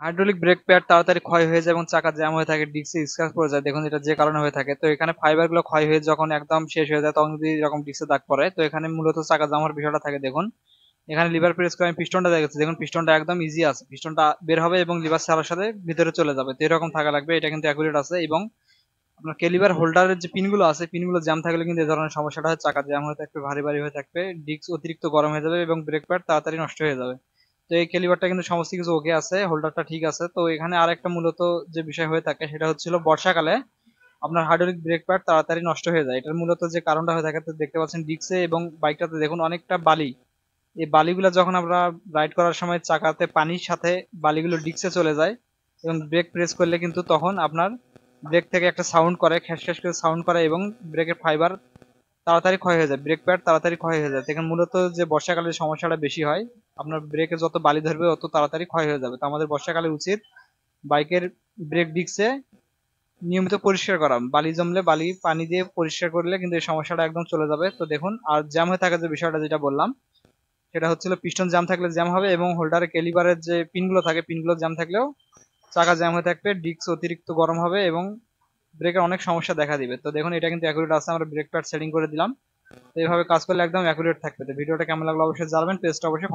Hydraulic brake pad তাড়াতাড়ি ক্ষয় হয়ে যায় এবং চাকা জ্যাম হয়ে থাকে, ডিস্কে স্ক্র্যাচ পড়ে যায়। দেখুন এটা যে কারণে হয়ে থাকে। তো এখানে ফাইবার গুলো ক্ষয় হয়ে যখন একদম শেষ হয়ে যায় তখন যদি এরকম ডিস্কে দাগ পড়ে, তো এখানে মূলত চাকা জ্যাম হওয়ার বিষয়টা থাকে। দেখুন এখানে লিভার প্রেস করে আমি পিস্টনটা দেখেছি, দেখুন পিস্টনটা একদম ইজি আছে, পিস্টনটা বের হবে এবং লিভার ছাড়ার সাথে ভিতরে চলে যাবে। তো এরকম থাকা লাগবে, এটা কিন্তু অ্যাকুরেট আছে। এবং আপনার ক্যালিবার হোল্ডারের যে পিনগুলো আছে, পিনগুলো জ্যাম থাকলে কিন্তু এই ধরনের সমস্যাটা হয়, চাকা জ্যাম হয়ে থাকবে, ভারী ভারী হয়ে থাকবে, ডিস্ক অতিরিক্ত গরম হয়ে যাবে এবং ব্রেক প্যাড তাড়াতাড়ি নষ্ট হয়ে যাবে। তো এই ক্যালিবারটা কিন্তু সমস্ত কিছু ওকে আছে, হোল্ডারটা ঠিক আছে। তো এখানে আরেকটা মূলত যে বিষয় হয়ে থাকে সেটা হচ্ছিল বর্ষাকালে আপনার হাইড্রোলিক ব্রেক প্যাড তাড়াতাড়ি নষ্ট হয়ে যায়। এটার মূলত যে কারণটা হয়ে থাকে, তো দেখতে পাচ্ছেন ডিস্কে এবং বাইকটাতে দেখুন অনেকটা বালি। এই বালিগুলো যখন আমরা রাইড করার সময় চাকাতে পানির সাথে বালিগুলো ডিস্কে চলে যায় এবং ব্রেক প্রেস করলে কিন্তু তখন আপনার ব্রেক থেকে একটা সাউন্ড করে, খ্যাস খ্যাস করে সাউন্ড করে এবং ব্রেকের ফাইবার তাড়াতাড়ি ক্ষয় হয়ে যায়, ব্রেক প্যাড তাড়াতাড়ি ক্ষয় হয়ে যায়। এখানে মূলত যে বর্ষাকালে সমস্যাটা বেশি হয়, আপনার ব্রেকে যত বালি ধরবে তত তাড়াতাড়ি ক্ষয় হয়ে যাবে। তো আমাদের বর্ষাকালে উচিত বাইকের ব্রেক ডিস্কে নিয়মিত পরিষ্কার করা, বালি জমলে বালি পানি দিয়ে পরিষ্কার করলে কিন্তু এই সমস্যাটা একদম চলে যাবে। তো দেখুন আর জ্যাম হয়ে থাকা যে বিষয়টা যেটা বললাম, সেটা হচ্ছিল পিস্টন জ্যাম থাকলে জ্যাম হবে এবং হোল্ডারের ক্যালিবারের যে পিনগুলো থাকে, পিনগুলো জ্যাম থাকলেও চাকা জ্যাম হয়ে থাকবে, ডিস্ক অতিরিক্ত গরম হবে এবং ব্রেকের অনেক সমস্যা দেখা দিবে। তো দেখুন এটা কিন্তু অ্যাকুরেট আছে, আমরা ব্রেক প্যাড সেটিং করে দিলাম। তো এইভাবে কাজ করলে একদম অ্যাকুরেট থাকবে। তো ভিডিওটা কেমন লাগলো অবশ্যই জানাবেন, পেজটা অবশ্যই